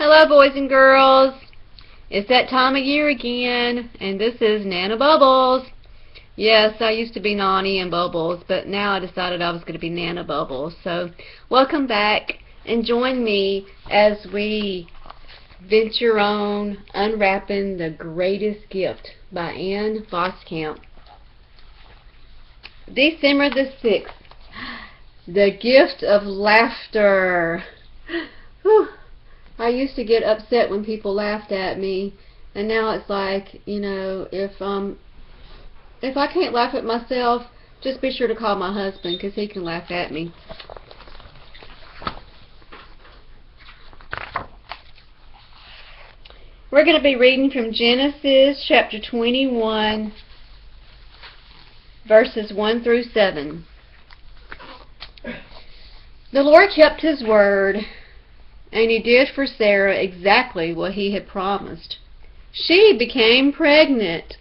Hello, boys and girls. It's that time of year again, and this is Nana Bubbles. Yes, I used to be Nani and Bubbles, but now I decided I was going to be Nana Bubbles. So, welcome back, and join me as we venture on unwrapping the greatest gift by Anne Voskamp. December the 6th, the gift of laughter. Whew. I used to get upset when people laughed at me, and now it's like, if I can't laugh at myself, just be sure to call my husband, because he can laugh at me. We're going to be reading from Genesis chapter 21, verses 1 through 7. The Lord kept His word, and He did for Sarah exactly what He had promised. She became pregnant,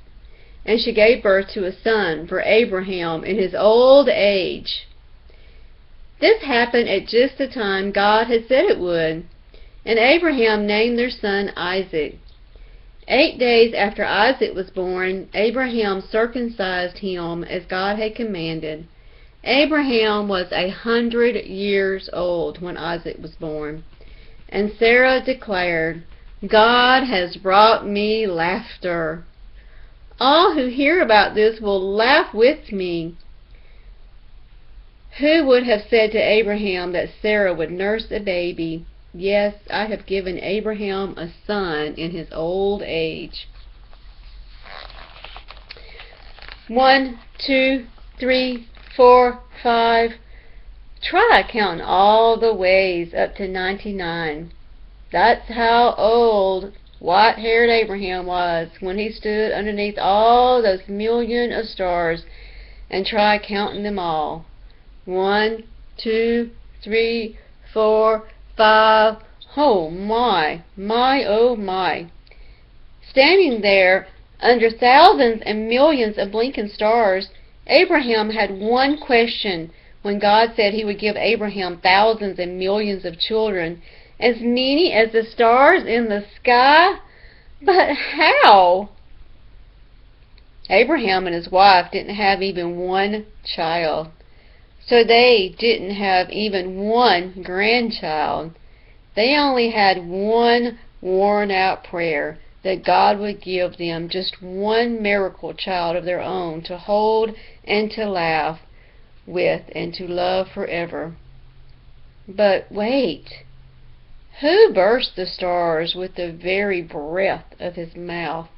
and she gave birth to a son for Abraham in his old age. This happened at just the time God had said it would, and Abraham named their son Isaac. 8 days after Isaac was born, Abraham circumcised him as God had commanded. Abraham was 100 years old when Isaac was born. And Sarah declared, "God has brought me laughter. All who hear about this will laugh with me." Who would have said to Abraham that Sarah would nurse a baby? Yes, I have given Abraham a son in his old age. 1, 2, 3, 4, 5. Try counting all the ways up to 99. That's how old white-haired Abraham was when he stood underneath all those million of stars, and try counting them all. 1, 2, 3, 4, 5. Oh my, oh my. Standing there under thousands and millions of blinking stars, Abraham had one question when God said He would give Abraham thousands and millions of children, as many as the stars in the sky. But how? Abraham and his wife didn't have even one child, so they didn't have even one grandchild. They only had one worn-out prayer that God would give them just one miracle child of their own to hold and to laugh with and to love forever. But wait, who burst the stars with the very breath of His mouth?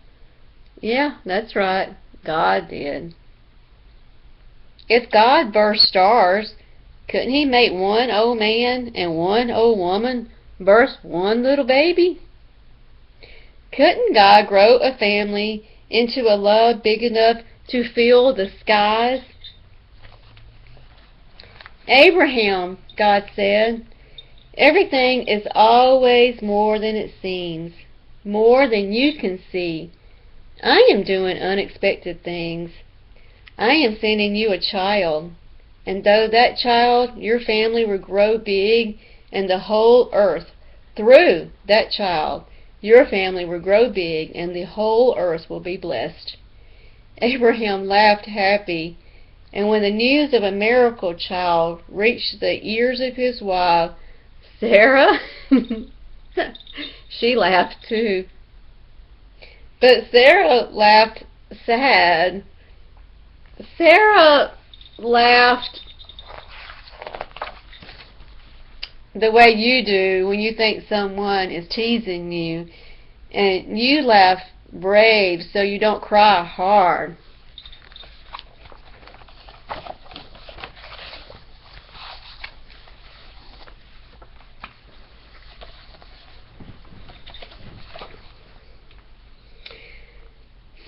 Yeah, that's right, God did. If God burst stars, couldn't He make one old man and one old woman birth one little baby? Couldn't God grow a family into a love big enough to fill the skies? Abraham, God said, everything is always more than it seems, more than you can see. I am doing unexpected things. I am sending you a child, and though that child, your family, will grow big, and the whole earth, through that child, your family will grow big, and the whole earth will be blessed. Abraham laughed happy, and when the news of a miracle child reached the ears of his wife, Sarah, she laughed too. But Sarah laughed sad. Sarah laughed the way you do when you think someone is teasing you, and you laugh brave so you don't cry hard.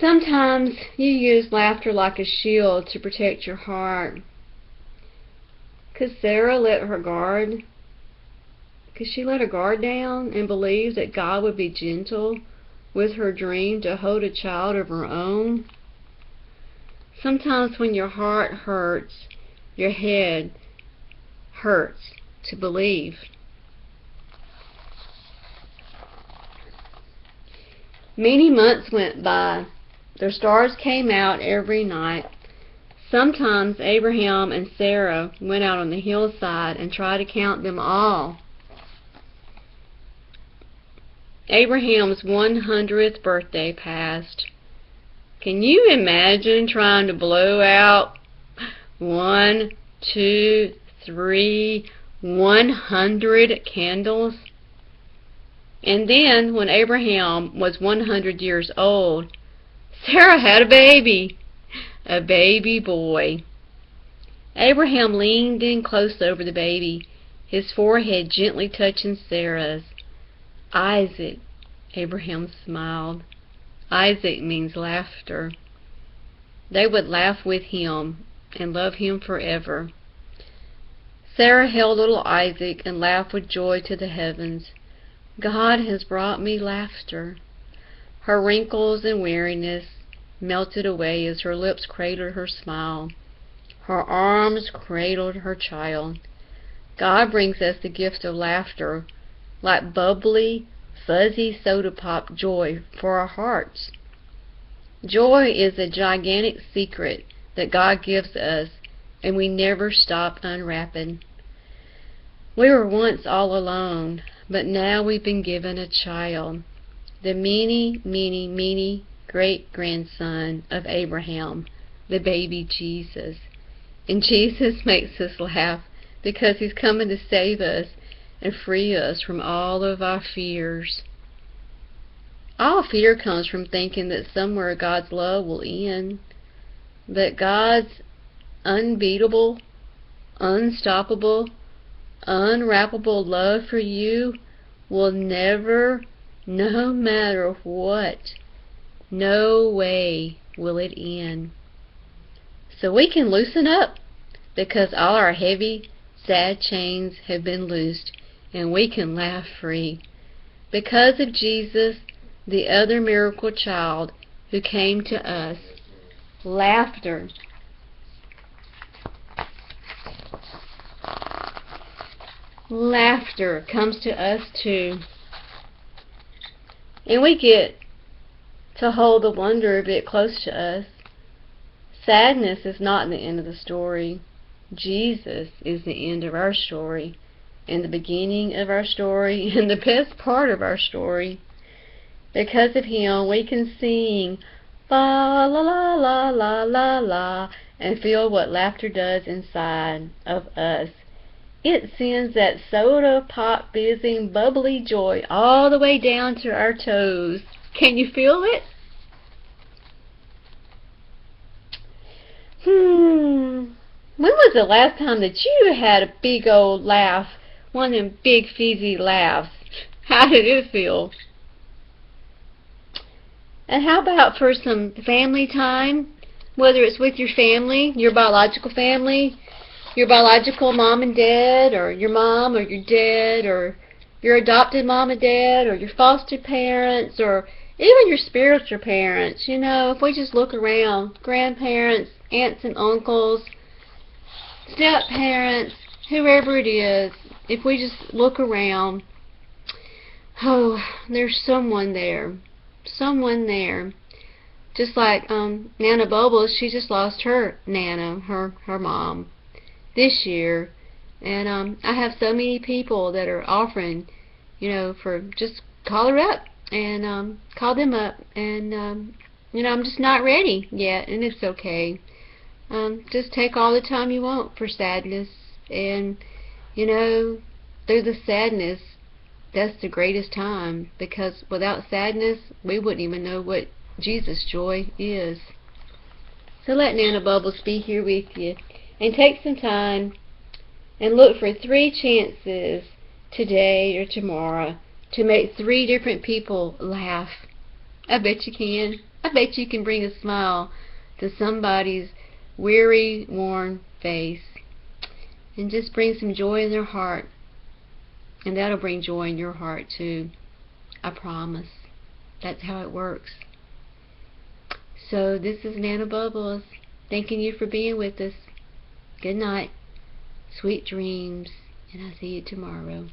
Sometimes you use laughter like a shield to protect your heart. Could Sarah let her guard? Could she let her guard down and believe that God would be gentle with her dream to hold a child of her own? Sometimes when your heart hurts, your head hurts to believe. Many months went by. The stars came out every night. Sometimes Abraham and Sarah went out on the hillside and tried to count them all. Abraham's 100th birthday passed. Can you imagine trying to blow out 1, 2, 3, 100 candles? And then, when Abraham was 100 years old, Sarah had a baby boy. Abraham leaned in close over the baby, his forehead gently touching Sarah's. Isaac, Abraham smiled. Isaac means laughter. They would laugh with him and love him forever. Sarah held little Isaac and laughed with joy to the heavens. God has brought me laughter. Her wrinkles and weariness melted away as her lips cradled her smile. Her arms cradled her child. God brings us the gift of laughter, like bubbly, fuzzy soda pop joy for our hearts. Joy is a gigantic secret that God gives us, and we never stop unwrapping. We were once all alone, but now we've been given a child, the many great-grandson of Abraham, the baby Jesus. And Jesus makes us laugh because he's coming to save us and free us from all of our fears. All fear comes from thinking that somewhere God's love will end, but God's unbeatable, unstoppable, unwrappable love for you will never, no matter what, no way will it end. So we can loosen up because all our heavy, sad chains have been loosed, and we can laugh free. Because of Jesus, the other miracle child who came to us, laughter. Laughter comes to us too. And we get to hold the wonder a bit close to us. Sadness is not the end of the story. Jesus is the end of our story, and the beginning of our story, and the best part of our story. Because of him, we can sing la la la la la la la and feel what laughter does inside of us. It sends that soda pop fizzing bubbly joy all the way down to our toes. Can you feel it? When was the last time that you had a big old laugh? One of them big fizzy laughs. How did it feel? And how about for some family time? Whether it's with your family, your biological family, your biological mom and dad, or your mom or your dad, or your adopted mom and dad, or your foster parents, or even your spiritual parents. You know, if we just look around, grandparents, aunts and uncles, step-parents, whoever it is, if we just look around, oh, there's someone there. Someone there. Just like Nana Bubbles, she just lost her Nana, her mom, this year. And I have so many people that are offering, you know, for just call her up and call them up. And, you know, I'm just not ready yet, and it's okay. Just take all the time you want for sadness. And, you know, through the sadness, that's the greatest time, because without sadness, we wouldn't even know what Jesus' joy is. So let Nana Bubbles be here with you, and take some time and look for 3 chances today or tomorrow to make 3 different people laugh. I bet you can. I bet you can bring a smile to somebody's weary, worn face, and just bring some joy in their heart. And that'll bring joy in your heart too. I promise. That's how it works. So this is Nana Bubbles, thanking you for being with us. Good night. Sweet dreams. And I'll see you tomorrow.